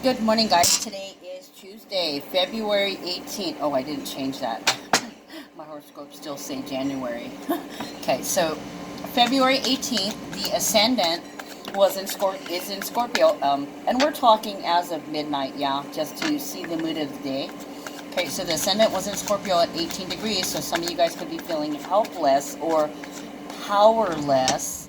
Good morning, guys. Today is Tuesday, February 18th. Oh, I didn't change that. My horoscope still say January. Okay, so February 18th, the ascendant is in Scorpio, and we're talking as of midnight, yeah, just to see the mood of the day. Okay, so the ascendant was in Scorpio at 18 degrees, so some of you guys could be feeling helpless or powerless.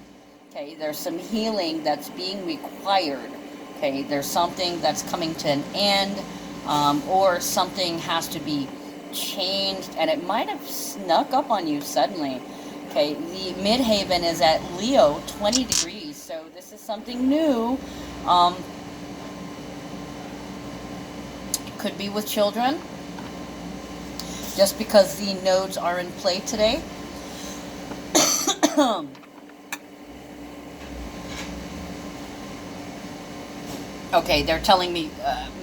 Okay, there's some healing that's being required. Okay, there's something that's coming to an end, or something has to be changed, and it might have snuck up on you suddenly. Okay, the midhaven is at Leo, 20 degrees, so this is something new. It could be with children, just because the nodes are in play today. Okay, they're telling me,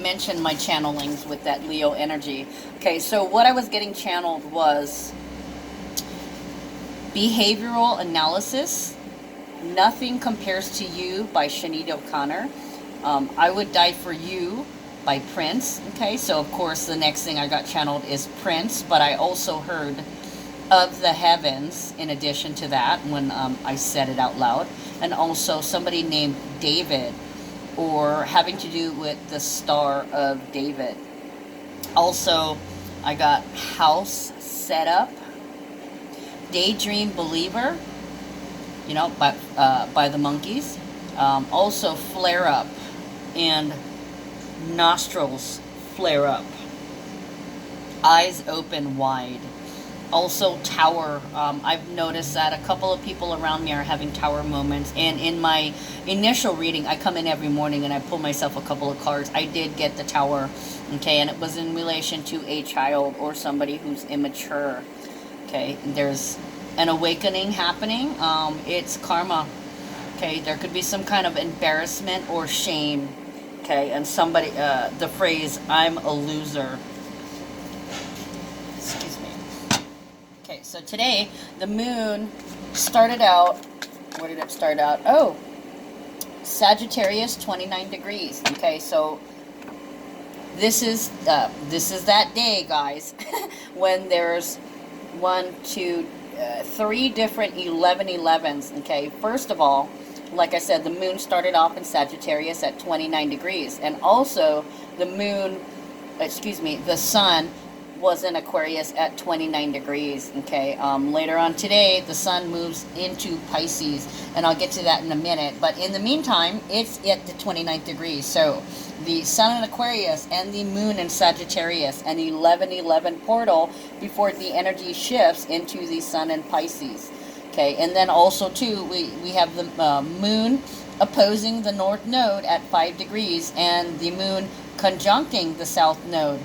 mention my channelings with that Leo energy. Okay, so what I was getting channeled was Behavioral Analysis, Nothing Compares to You by Sinead O'Connor. I Would Die For You by Prince. Okay, so of course the next thing I got channeled is Prince, but I also heard Of the Heavens in addition to that when I said it out loud. And also somebody named David, or having to do with the Star of David. Also, I got House Setup, Daydream Believer, you know, by the Monkees. Also, Flare Up and Nostrils Flare Up, Eyes Open Wide. Also, Tower. I've noticed that a couple of people around me are having tower moments. And in my initial reading, I come in every morning and I pull myself a couple of cards. I did get the Tower, okay, and it was in relation to a child or somebody who's immature. Okay, there's an awakening happening. It's karma. Okay, there could be some kind of embarrassment or shame. Okay, and somebody, the phrase, I'm a loser. Okay, so today, the moon started out, where did it start out? Oh, Sagittarius, 29 degrees. Okay, so this is that day, guys, when there's 1, 2, 3 different 11/11s. Okay, first of all, like I said, the moon started off in Sagittarius at 29 degrees. And also, the sun was in Aquarius at 29 degrees. Okay, later on today, the sun moves into Pisces, and I'll get to that in a minute. But in the meantime, it's at the 29th degree. So the sun in Aquarius and the moon in Sagittarius, an 11/11 portal before the energy shifts into the sun in Pisces. Okay, and then also too, we have the moon opposing the north node at 5 degrees, and the moon conjuncting the south node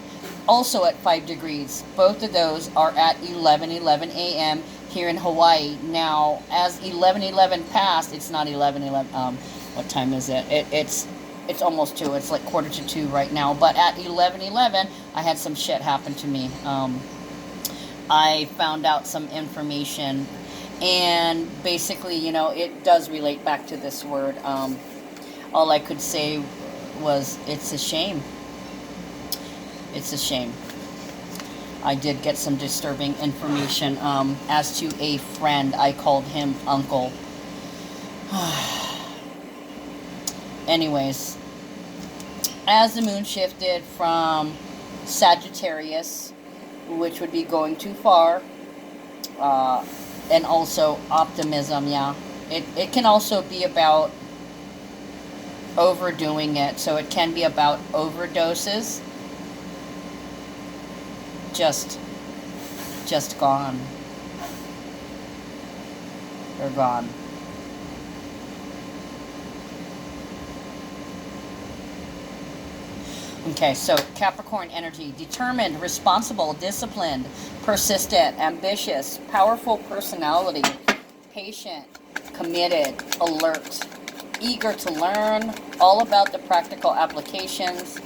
also at 5 degrees. Both of those are at 11:11 a.m. here in Hawaii. Now, as 11:11 passed, it's not 11:11. What time is it? It's almost 2. It's like 1:45 right now. But at 11:11, I had some shit happen to me. I found out some information, and basically, you know, it does relate back to this word. All I could say was, it's a shame. It's a shame. I did get some disturbing information as to a friend. I called him Uncle. Anyways, as the moon shifted from Sagittarius, which would be going too far, and also optimism, yeah. It can also be about overdoing it. So it can be about overdoses. Just gone. They're gone. Okay, so Capricorn energy: determined, responsible, disciplined, persistent, ambitious, powerful personality, patient, committed, alert, eager to learn, all about the practical applications.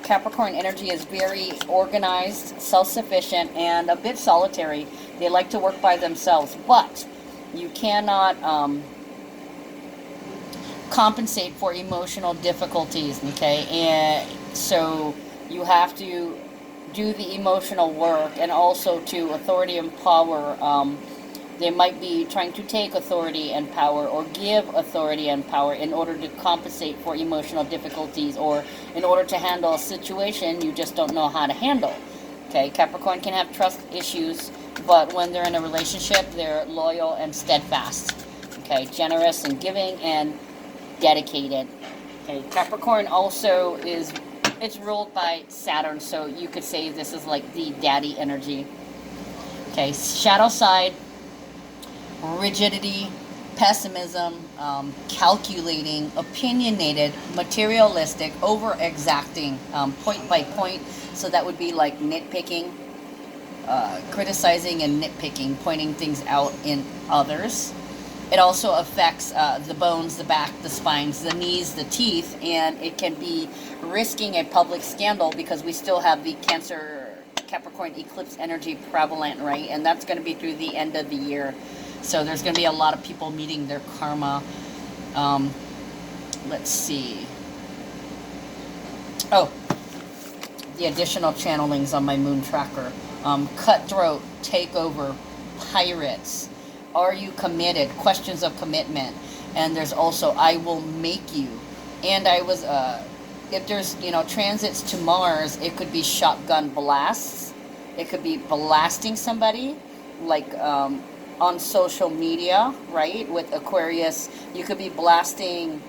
Capricorn energy is very organized, self-sufficient, and a bit solitary. They like to work by themselves, but you cannot compensate for emotional difficulties, okay? And so you have to do the emotional work, and also to authority and power. They might be trying to take authority and power, or give authority and power, in order to compensate for emotional difficulties, or in order to handle a situation you just don't know how to handle. Okay, Capricorn can have trust issues, but when they're in a relationship, they're loyal and steadfast. Okay, generous and giving and dedicated. Okay, Capricorn also it's ruled by Saturn, so you could say this is like the daddy energy. Okay, shadow side, rigidity, pessimism, calculating, opinionated, materialistic, over exacting, point by point. So that would be like nitpicking, criticizing and nitpicking, pointing things out in others. It also affects the bones, the back, the spines, the knees, the teeth, and it can be risking a public scandal, because we still have the Cancer Capricorn eclipse energy prevalent, right? And that's going to be through the end of the year. So there's going to be a lot of people meeting their karma. Let's see. Oh, the additional channelings on my moon tracker. Cutthroat, takeover, pirates. Are you committed? Questions of commitment. And there's also, I will make you. And I was, if there's, transits to Mars, it could be shotgun blasts. It could be blasting somebody, like, on social media, right? With Aquarius, you could be blasting,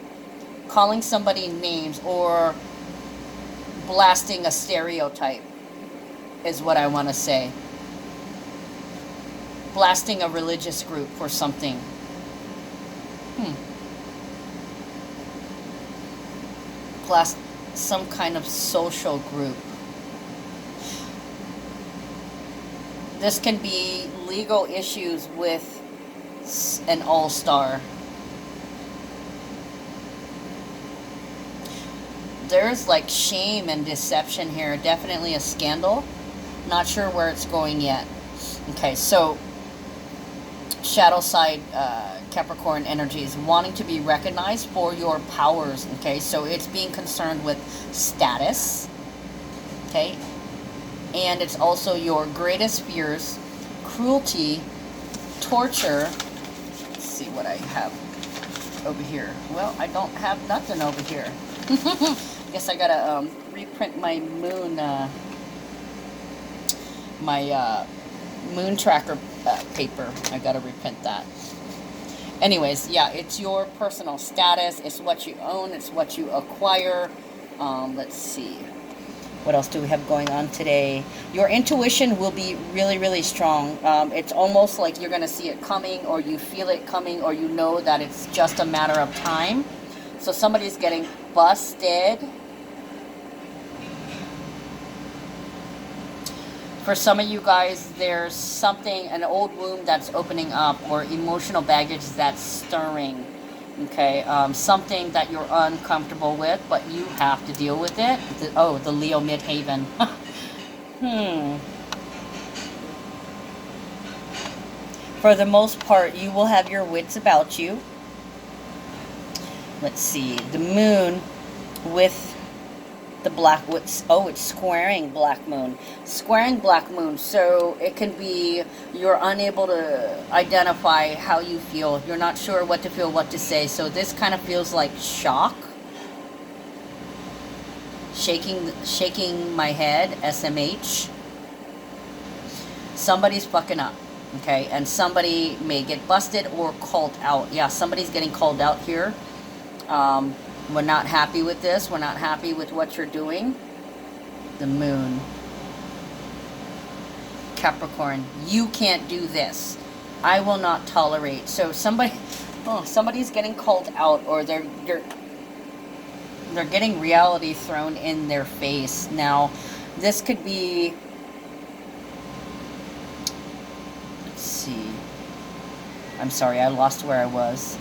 calling somebody names, or blasting a stereotype, is what I want to say. Blasting a religious group for something. Blast some kind of social group. This can be legal issues with an all-star. There's like shame and deception here. Definitely a scandal. Not sure where it's going yet. Okay, so shadow side Capricorn energies, wanting to be recognized for your powers. Okay, so it's being concerned with status. Okay, and it's also your greatest fears, cruelty, torture. Let's see what I have over here. Well, I don't have nothing over here. Guess I gotta reprint my moon moon tracker paper. I gotta reprint that. Anyways, yeah, it's your personal status. It's what you own. It's what you acquire. Let's see. What else do we have going on today? Your intuition will be really, really strong. It's almost like you're going to see it coming, or you feel it coming, or you know that it's just a matter of time. So somebody's getting busted. For some of you guys, there's something, an old wound that's opening up, or emotional baggage that's stirring. Okay, something that you're uncomfortable with, but you have to deal with it. The Leo Midhaven. For the most part, you will have your wits about you. Let's see, the moon with the black, it's squaring black moon. Squaring black moon, so it can be you're unable to identify how you feel. You're not sure what to feel, what to say. So this kind of feels like shock. Shaking my head, SMH. Somebody's fucking up, okay? And somebody may get busted or called out. Yeah, somebody's getting called out here. We're not happy with this. We're not happy with what you're doing. The moon. Capricorn, you can't do this. I will not tolerate. So somebody's getting called out, or they're getting reality thrown in their face. Now, this could be, let's see. I'm sorry, I lost where I was.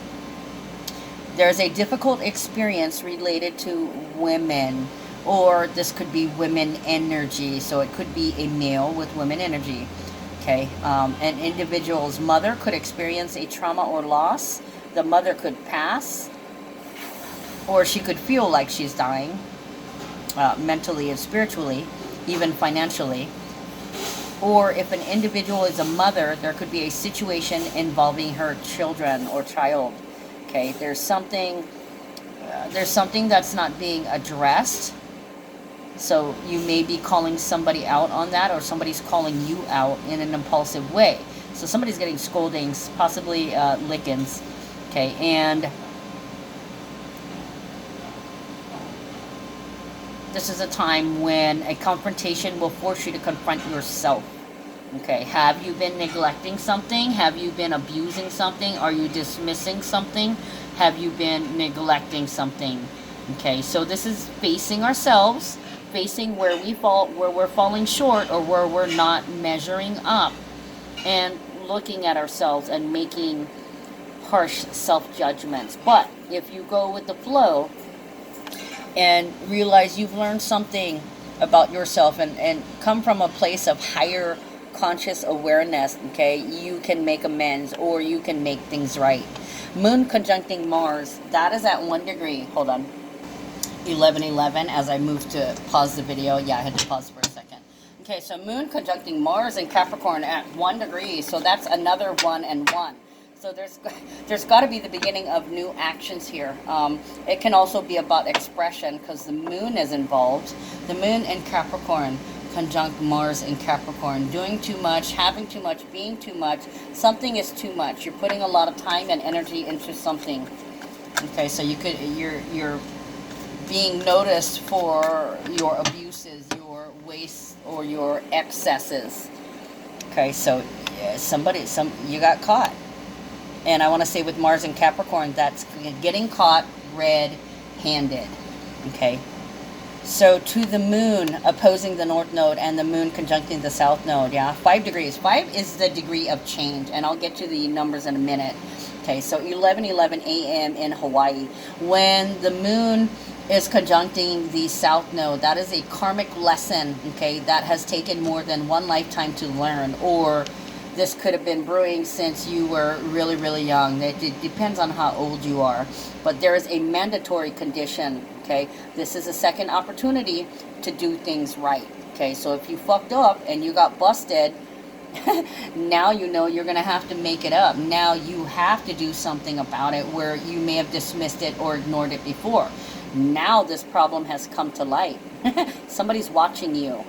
There's a difficult experience related to women, or this could be women energy. So it could be a male with women energy. Okay, an individual's mother could experience a trauma or loss. The mother could pass. or she could feel like she's dying, mentally and spiritually, even financially. Or if an individual is a mother, there could be a situation involving her children or child. Okay, there's something that's not being addressed. So you may be calling somebody out on that, or somebody's calling you out in an impulsive way. So somebody's getting scoldings, possibly lickings. Okay, and this is a time when a confrontation will force you to confront yourself. Okay, have you been neglecting something? Have you been abusing something? Are you dismissing something? Have you been neglecting something? Okay, so this is facing ourselves, facing where we fall, where we're falling short, or where we're not measuring up, and looking at ourselves and making harsh self-judgments. But if you go with the flow and realize you've learned something about yourself, and come from a place of higher conscious awareness, okay, you can make amends, or you can make things right. Moon conjuncting Mars, that is at 1 degree. Hold on. 11:11 as I move to pause the video. Yeah, I had to pause for a second. Okay, so Moon conjuncting Mars in Capricorn at 1 degree. So that's another 1 and 1. So there's got to be the beginning of new actions here. It can also be about expression, because the Moon is involved. The Moon in Capricorn conjunct Mars in Capricorn. Doing too much, having too much, being too much. Something is too much. You're putting a lot of time and energy into something. Okay, so you're being noticed for your abuses, your wastes, or your excesses. Okay, so yeah, you got caught. And I want to say with Mars and Capricorn, that's getting caught red-handed. Okay, so to the Moon opposing the North Node and the Moon conjuncting the South Node. Yeah, 5 degrees. 5 is the degree of change, and I'll get to the numbers in a minute. Okay, so 11:11 a.m. in Hawaii, when the Moon is conjuncting the South Node, that is a karmic lesson, okay, that has taken more than one lifetime to learn, or this could have been brewing since you were really, really young. It depends on how old you are, but there is a mandatory condition, okay? This is a second opportunity to do things right, okay? So if you fucked up and you got busted, now you know you're going to have to make it up. Now you have to do something about it where you may have dismissed it or ignored it before. Now this problem has come to light. Somebody's watching you,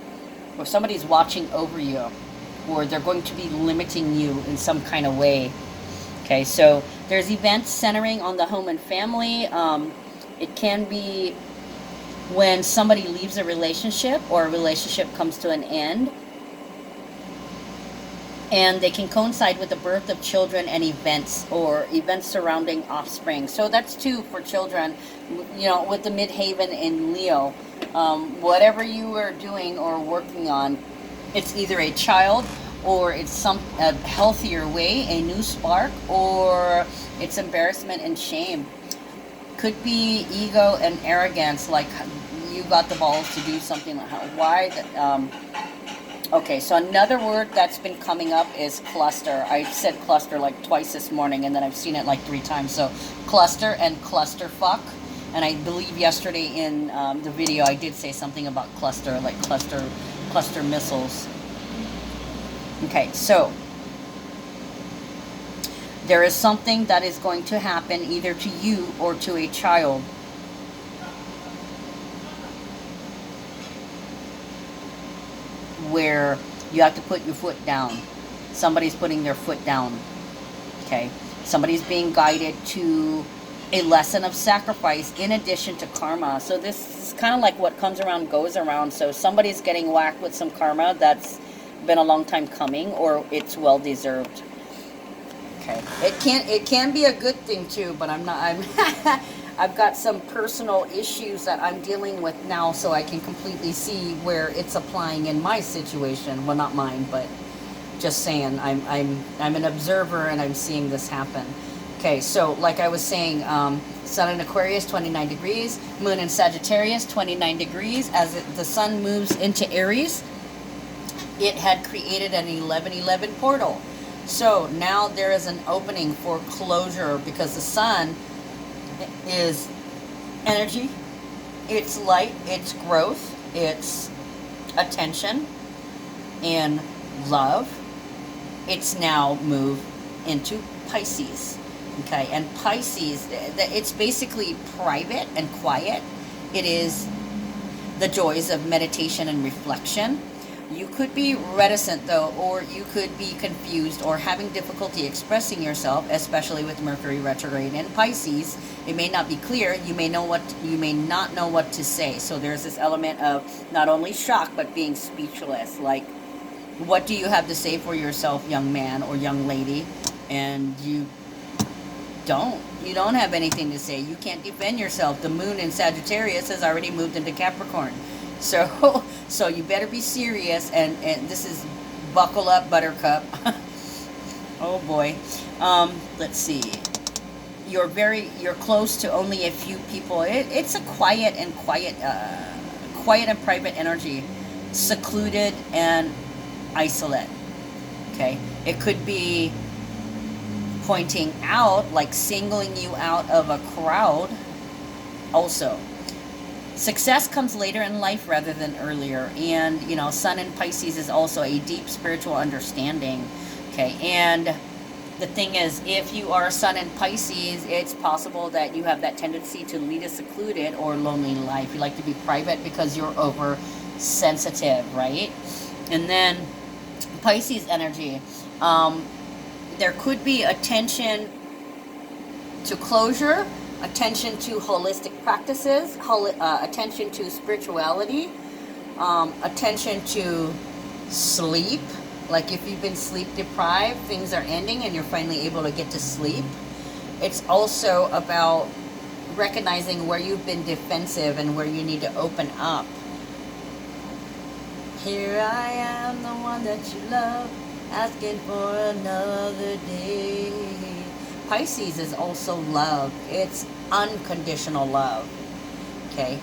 or somebody's watching over you, or they're going to be limiting you in some kind of way. Okay, so there's events centering on the home and family. It can be when somebody leaves a relationship, or a relationship comes to an end. And they can coincide with the birth of children and events, or events surrounding offspring. So that's two for children, you know, with the midhaven in Leo. Whatever you are doing or working on, it's either a child, or it's a healthier way, a new spark, or it's embarrassment and shame. Could be ego and arrogance, like you got the balls to do something like why. Okay, so another word that's been coming up is cluster. I said cluster like twice this morning, and then I've seen it like 3 times. So cluster and clusterfuck. And I believe yesterday in the video I did say something about cluster, like cluster missiles. Okay, so there is something that is going to happen either to you or to a child. Where you have to put your foot down. Somebody's putting their foot down. Okay, somebody's being guided to a lesson of sacrifice in addition to karma. So this is kind of like what comes around goes around. So somebody's getting whacked with some karma that's been a long time coming, or it's well deserved. Okay, it can be a good thing too, but I'm I've got some personal issues that I'm dealing with now, so I can completely see where it's applying in my situation. Well, not mine, but just saying, I'm an observer, and I'm seeing this happen. Okay, so like I was saying, Sun in Aquarius, 29 degrees, Moon in Sagittarius, 29 degrees. As the Sun moves into Aries, it had created an 11:11 portal. So now there is an opening for closure, because the Sun is energy. It's light, it's growth, it's attention and love. It's now moved into Pisces. Okay, and Pisces, it's basically private and quiet. It is the joys of meditation and reflection. You could be reticent though, or you could be confused or having difficulty expressing yourself, especially with Mercury retrograde in Pisces. It may not be clear. You may not know what to say. So there's this element of not only shock but being speechless. Like, what do you have to say for yourself, young man or young lady? And you don't have anything to say. You can't defend yourself. The moon in Sagittarius has already moved into Capricorn. So you better be serious, and this is buckle up, buttercup. Oh boy. Let's see. You're close to only a few people. It's a quiet and private energy, secluded and isolate. Okay, it could be pointing out, like singling you out of a crowd. Also, success comes later in life rather than earlier. And Sun in Pisces is also a deep spiritual understanding. Okay, and the thing is, if you are Sun in Pisces, it's possible that you have that tendency to lead a secluded or lonely life. You like to be private because you're oversensitive, right? And then Pisces energy, there could be attention to closure, attention to holistic practices, attention to spirituality, attention to sleep. Like if you've been sleep deprived, things are ending and you're finally able to get to sleep. It's also about recognizing where you've been defensive and where you need to open up. Here I am, the one that you love, asking for another day. Pisces is also love. It's unconditional love. Okay?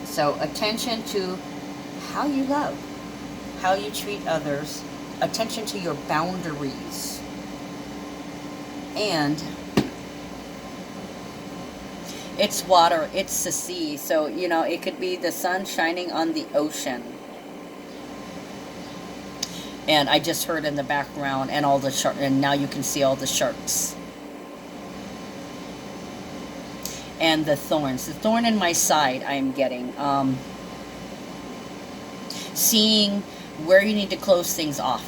So attention to how you love, how you treat others, attention to your boundaries. And it's water, it's the sea. So, it could be the sun shining on the ocean. And I just heard in the background and all the sharks, and now you can see all the sharks. And the thorns. The thorn in my side I am getting. Seeing where you need to close things off.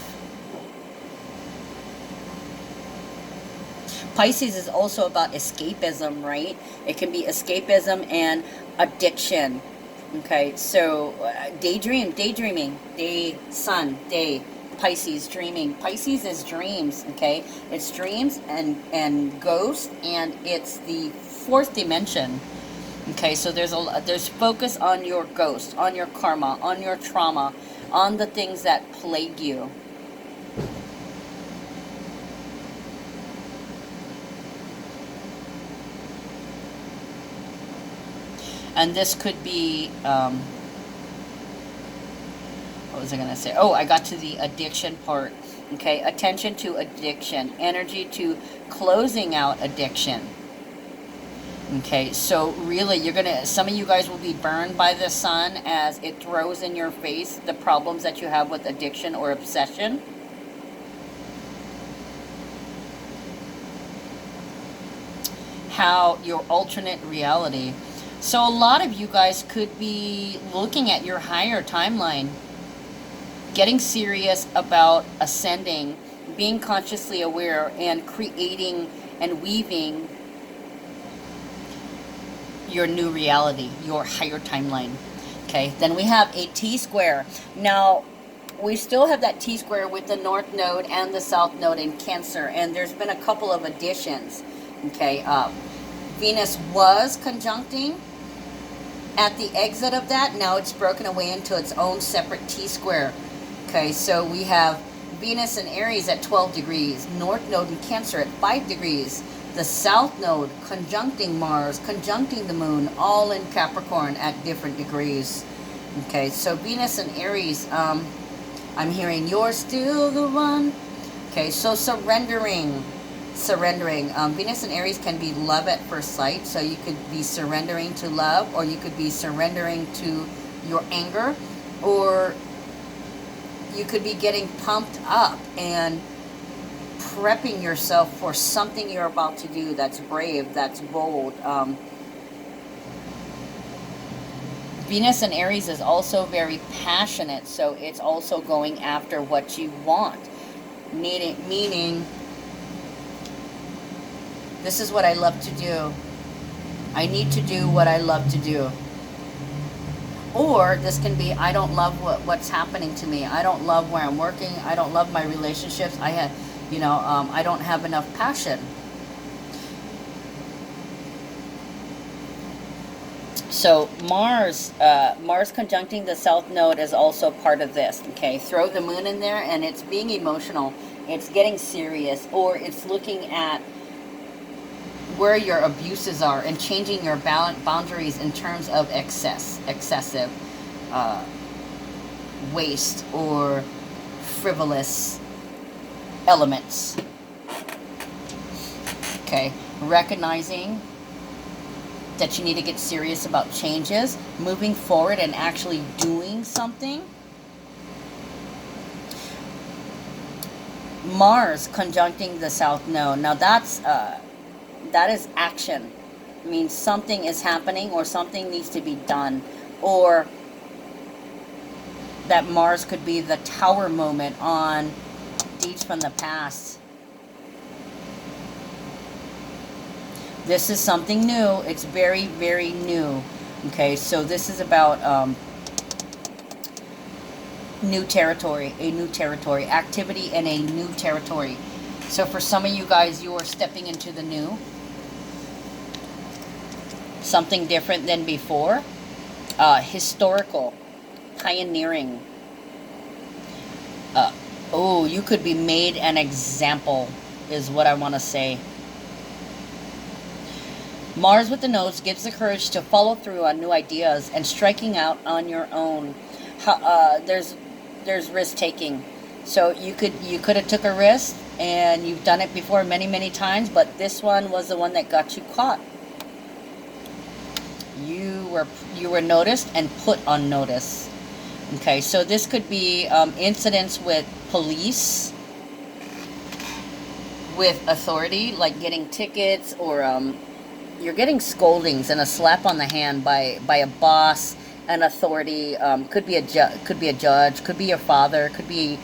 Pisces is also about escapism, right? It can be escapism and addiction. Okay, so daydreaming, sun, day. Pisces, dreaming. Pisces is dreams, okay? It's dreams and ghosts, and it's the fourth dimension. Okay, so there's focus on your ghost, on your karma, on your trauma, on the things that plague you. And this could be what was I going to say? Oh, I got to the addiction part. Okay, attention to addiction, energy to closing out addiction. Okay, so really some of you guys will be burned by the sun as it throws in your face the problems that you have with addiction or obsession. How your alternate reality. So a lot of you guys could be looking at your higher timeline, getting serious about ascending, being consciously aware, and creating and weaving your new reality, your higher timeline. Okay, then we have a T-square. Now, we still have that T-square with the North Node and the South Node in Cancer, and there's been a couple of additions. Okay, Venus was conjuncting at the exit of that. Now it's broken away into its own separate T-square. Okay, so we have Venus in Aries at 12 degrees, North Node in Cancer at 5 degrees, the South Node conjuncting Mars, conjuncting the Moon, all in Capricorn at different degrees. Okay, so Venus in Aries, I'm hearing you're still the one. Okay, so surrendering, surrendering. Venus and Aries can be love at first sight. So you could be surrendering to love, or you could be surrendering to your anger, or you could be getting pumped up and prepping yourself for something you're about to do that's brave, that's bold. Venus and Aries is also very passionate, so it's also going after what you want. Meaning, this is what I love to do. I need to do what I love to do. Or this can be, I don't love what's happening to me. I don't love where I'm working. I don't love my relationships. I don't have enough passion. So Mars conjuncting the South Node is also part of this. Okay, throw the moon in there, and it's being emotional. It's getting serious, or it's looking at where your abuses are and changing your boundaries in terms of excessive waste or frivolous elements. Okay, recognizing that you need to get serious about changes, moving forward and actually doing something. Mars conjuncting the South Node. Now that is action. It means something is happening, or something needs to be done, or that Mars could be the tower moment on deeds from the past. This is something new. It's very, very new. Okay, so this is about new territory, a new territory, activity in a new territory. So for some of you guys, you are stepping into the new. Something different than before. Historical, pioneering. You could be made an example, is what I want to say. Mars with the nodes gives the courage to follow through on new ideas and striking out on your own. There's risk taking. So you could have took a risk, and you've done it before many, many times, but this one was the one that got you caught. You were noticed and put on notice. Okay, so this could be incidents with police, with authority, like getting tickets, or you're getting scoldings and a slap on the hand by a boss, an authority. Could be a judge, could be your father, could be,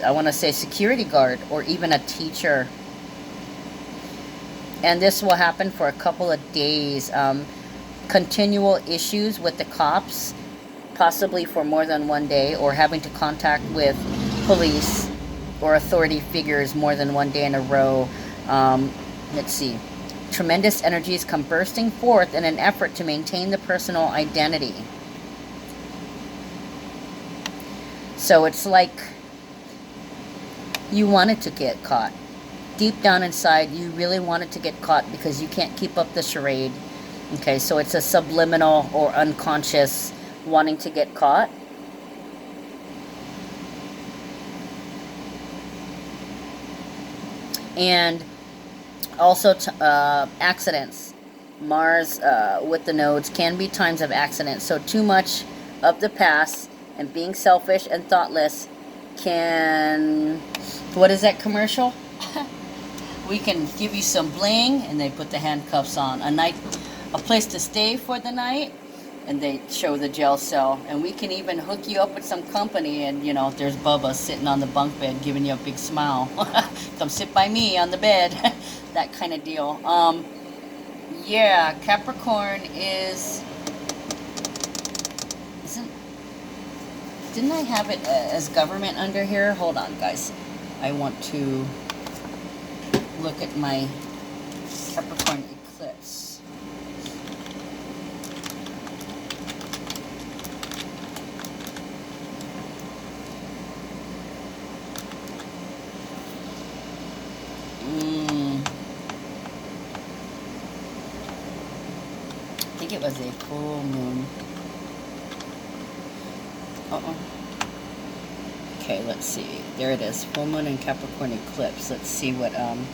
I want to say, security guard, or even a teacher. And this will happen for a couple of days. Continual issues with the cops, possibly for more than one day, or having to contact with police or authority figures more than one day in a row. Let's see. Tremendous energies come bursting forth in an effort to maintain the personal identity. So it's like you wanted to get caught. Deep down inside, you really wanted to get caught because you can't keep up the charade. Okay, so it's a subliminal or unconscious wanting to get caught. And also accidents. Mars with the nodes can be times of accidents. So too much of the past and being selfish and thoughtless can... What is that commercial? We can give you some bling, and they put the handcuffs on. A place to stay for the night, and they show the jail cell. And we can even hook you up with some company, and there's Bubba sitting on the bunk bed giving you a big smile. Come sit by me on the bed. That kind of deal. Yeah, Capricorn didn't I have it as government under here? Hold on, guys. I want to look at my Capricorn eclipse. I think it was a full moon. Okay, let's see. There it is. Full moon and Capricorn eclipse. Let's see what I'm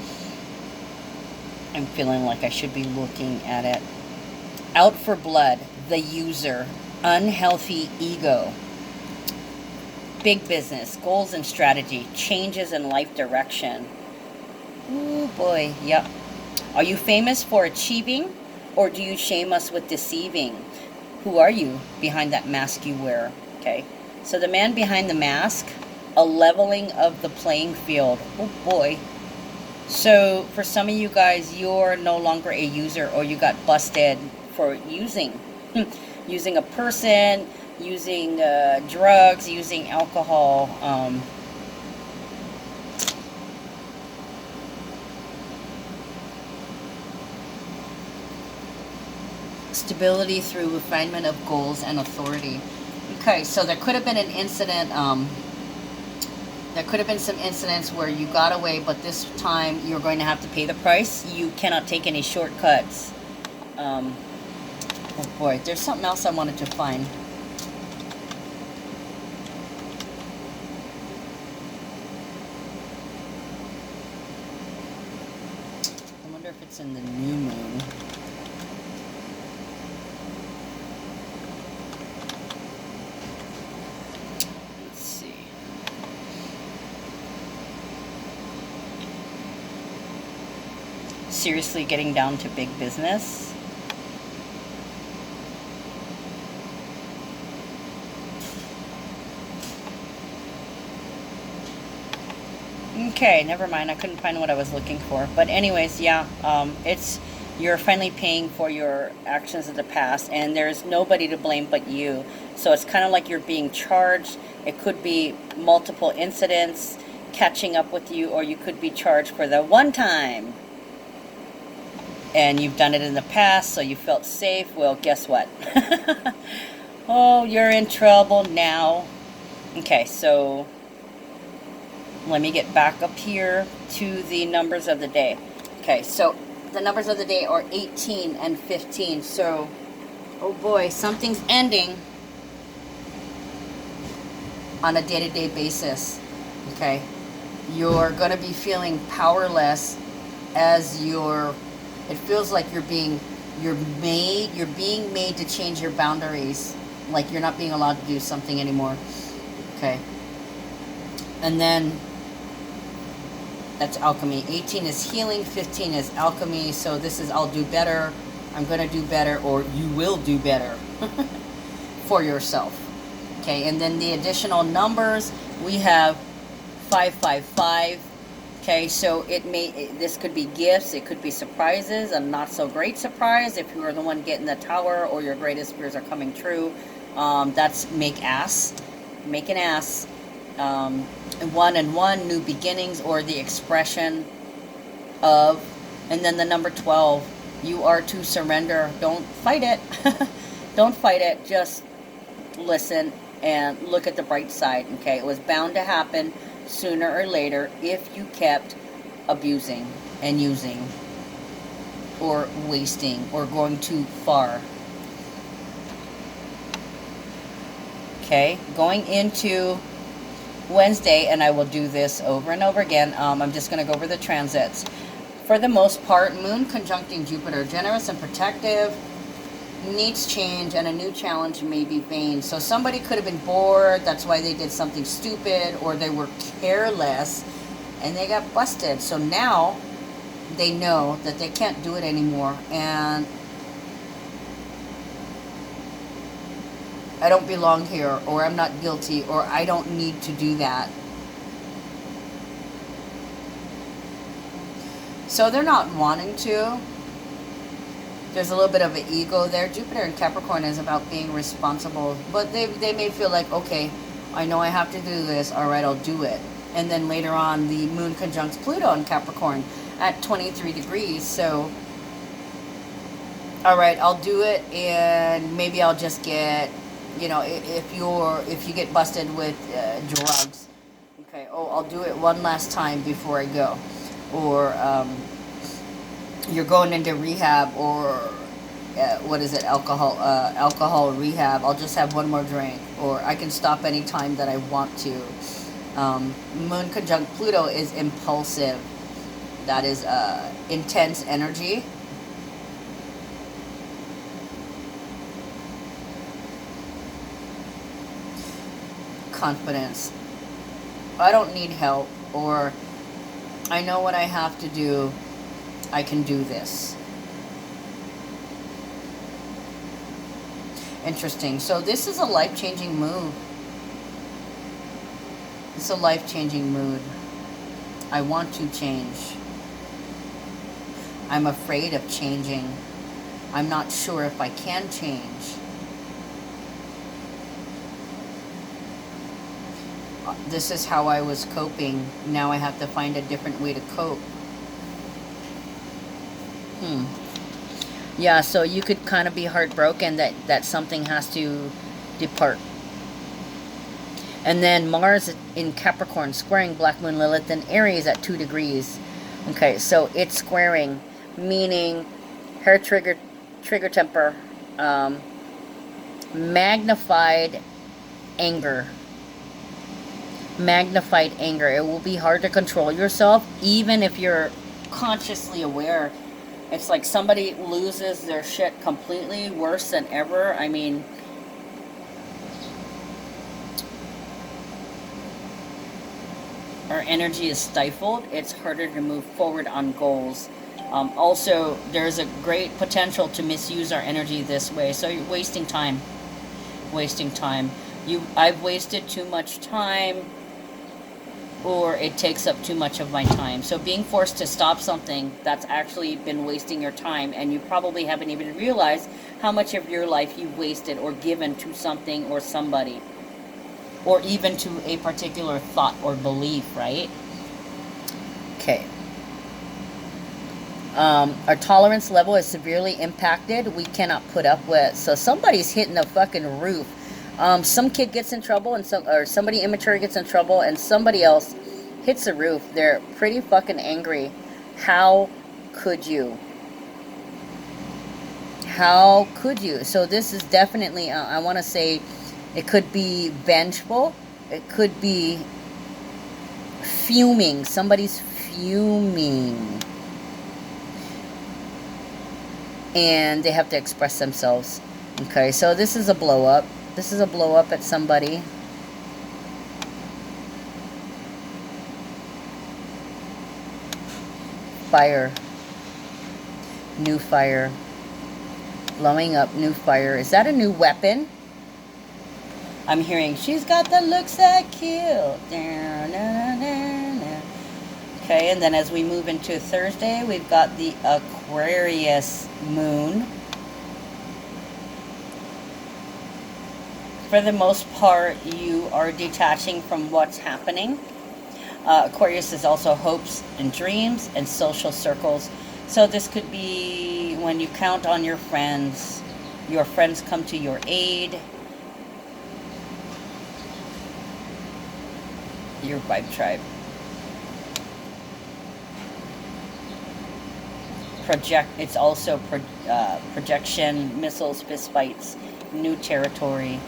feeling like I should be looking at it. Out for blood, the user, unhealthy ego, big business, goals and strategy, changes in life direction. Oh boy, yep. Are you famous for achieving, or do you shame us with deceiving? Who are you behind that mask you wear? Okay, so the man behind the mask, a leveling of the playing field. Oh boy. So for some of you guys, you're no longer a user, or you got busted for using using a person, using drugs, using alcohol. Stability through refinement of goals and authority. Okay, so there could have been an incident. There could have been some incidents where you got away, but this time you're going to have to pay the price. You cannot take any shortcuts. Oh boy, there's something else I wanted to find. I wonder if it's in the new moon. Let's see. Seriously getting down to big business. Okay, never mind. I couldn't find what I was looking for. But anyways, yeah, you're finally paying for your actions of the past, and there's nobody to blame but you. So it's kind of like you're being charged. It could be multiple incidents catching up with you, or you could be charged for the one time. And you've done it in the past, so you felt safe. Well, guess what? Oh, you're in trouble now. Okay, so let me get back up here to the numbers of the day. Okay, so the numbers of the day are 18 and 15. So, oh boy, something's ending on a day-to-day basis. Okay, you're going to be feeling powerless as it feels like you're being made to change your boundaries, like you're not being allowed to do something anymore. Okay, and then that's alchemy. 18 is healing, 15 is alchemy. So this is I'll do better, I'm going to do better, or you will do better for yourself. Okay, and then the additional numbers, we have 555. Okay, so this could be gifts, it could be surprises, a not so great surprise if you are the one getting the tower, or your greatest fears are coming true. That's make an ass. 1 and 1, new beginnings, or the expression of. And then the number 12, you are to surrender. Don't fight it. Don't fight it. Just listen and look at the bright side. Okay, it was bound to happen sooner or later if you kept abusing and using, or wasting, or going too far. Okay, going into Wednesday, and I will do this over and over again. I'm just going to go over the transits. For the most part, Moon conjuncting Jupiter, generous and protective, needs change, and a new challenge may be vain. So somebody could have been bored, that's why they did something stupid, or they were careless and they got busted. So now they know that they can't do it anymore, and I don't belong here, or I'm not guilty, or I don't need to do that. So they're not wanting to. There's a little bit of an ego there. Jupiter in Capricorn is about being responsible, but they may feel like, okay, I know I have to do this, all right, I'll do it. And then later on, the Moon conjuncts Pluto in Capricorn at 23 degrees, so all right, I'll do it, and maybe I'll just get, if you get busted with drugs, okay, I'll do it one last time before I go. Or you're going into rehab, or alcohol rehab, I'll just have one more drink, or I can stop anytime that I want to. Moon conjunct Pluto is impulsive. That is intense energy. Confidence. I don't need help, or I know what I have to do. I can do this. Interesting. So this is a life-changing move. It's a life-changing mood. I want to change. I'm afraid of changing. I'm not sure if I can change. This is how I was coping. Now I have to find a different way to cope. Yeah, so you could kind of be heartbroken that something has to depart. And then Mars in Capricorn squaring Black Moon Lilith in Aries at 2 degrees. Okay, so it's squaring, meaning her trigger temper, magnified anger. Magnified anger. It will be hard to control yourself, even if you're consciously aware. It's like somebody loses their shit completely, worse than ever. I mean, our energy is stifled. It's harder to move forward on goals. Also, there's a great potential to misuse our energy this way. So you're wasting time. Wasting time. I've wasted too much time, or it takes up too much of my time. So being forced to stop something that's actually been wasting your time, and you probably haven't even realized how much of your life you've wasted or given to something or somebody, or even to a particular thought or belief, right? Okay. Our tolerance level is severely impacted. We cannot put up with. So somebody's hitting the fucking roof. Some kid gets in trouble, and somebody immature gets in trouble, and somebody else hits the roof. They're pretty fucking angry. How could you? How could you? So this is definitely, I want to say, it could be vengeful. It could be fuming. Somebody's fuming. And they have to express themselves. Okay, so this is a blow up. This is a blow up at somebody. Fire. New fire. Blowing up, new fire. Is that a new weapon? I'm hearing, she's got the looks that kill. Okay, and then as we move into Thursday, we've got the Aquarius moon. For the most part, you are detaching from what's happening. Aquarius is also hopes and dreams and social circles. So this could be when you count on your friends come to your aid. Your vibe tribe. It's also projection, missiles, fist fights, new territory.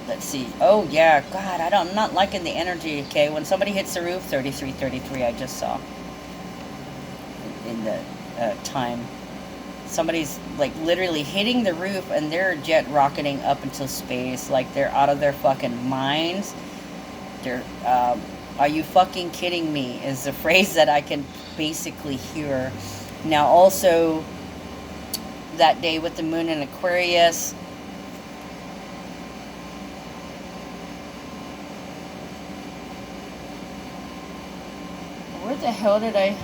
Let's see. Oh, yeah. God, I'm not liking the energy, okay? When somebody hits the roof, 33, I just saw in the time. Somebody's, like, literally hitting the roof, and they're jet rocketing up into space. Like, they're out of their fucking minds. They're, are you fucking kidding me? Is the phrase that I can basically hear. Now, also, that day with the moon in Aquarius, where the hell did I...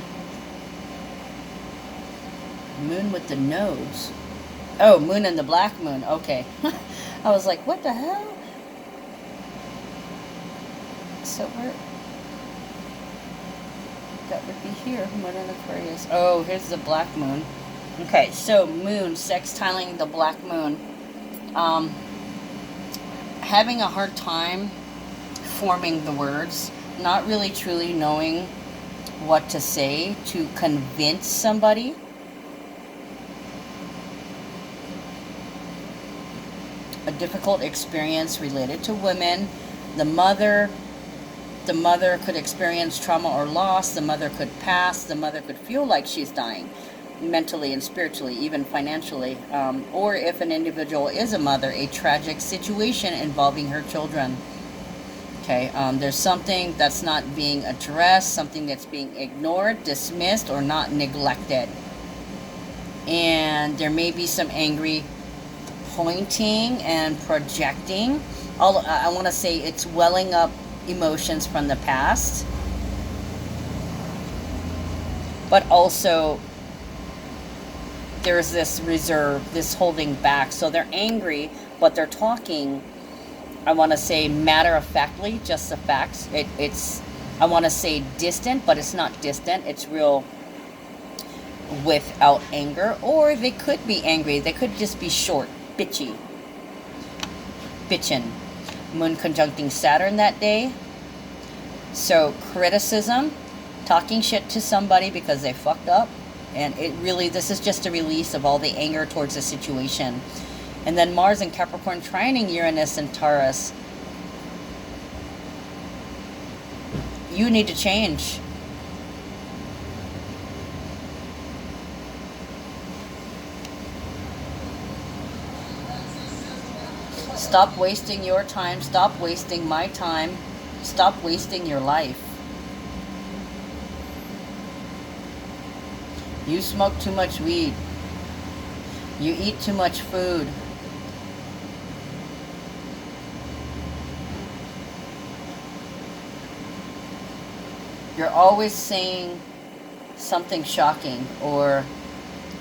Moon with the nose. Oh, moon and the black moon. Okay. I was like, what the hell? So where... That would be here. Moon and Aquarius. Oh, here's the black moon. Okay, so moon sextiling the black moon. Having a hard time forming the words. Not really truly knowing what to say to convince somebody. A difficult experience related to women. The mother The mother could experience trauma or loss. The mother could pass. The mother could feel like she's dying, mentally and spiritually, even financially. Or if an individual is a mother, a tragic situation involving her children. Okay, there's something that's not being addressed, something that's being ignored, dismissed, or not neglected. And there may be some angry pointing and projecting. I want to say it's welling up emotions from the past, but also there's this reserve, this holding back. So they're angry, but they're talking, I want to say, matter-of-factly, just the facts. It's, I want to say distant, but it's not distant. It's real without anger. Or they could be angry. They could just be short, bitchy. Bitchin'. Moon conjuncting Saturn that day. So criticism, talking shit to somebody because they fucked up. And it really, this is just a release of all the anger towards the situation. And then Mars and Capricorn trining Uranus and Taurus. You need to change. Stop wasting your time. Stop wasting my time. Stop wasting your life. You smoke too much weed. You eat too much food. You're always saying something shocking, or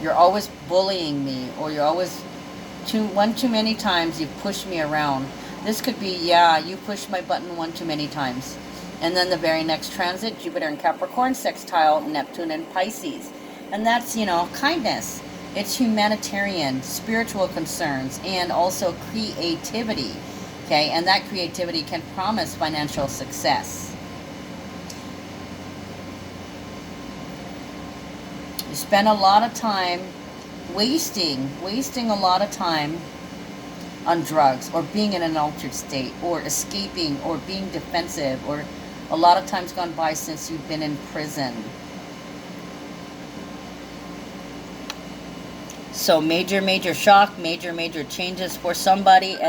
you're always bullying me, or you're always one too many times you've pushed me around. This could be, yeah, you pushed my button one too many times. And then the very next transit, Jupiter in Capricorn, sextile Neptune in Pisces. And that's, you know, kindness. It's humanitarian, spiritual concerns, and also creativity. Okay, and that creativity can promise financial success. You spend a lot of time wasting a lot of time on drugs, or being in an altered state, or escaping, or being defensive, or a lot of time's gone by since you've been in prison. So major shock, major changes for somebody, and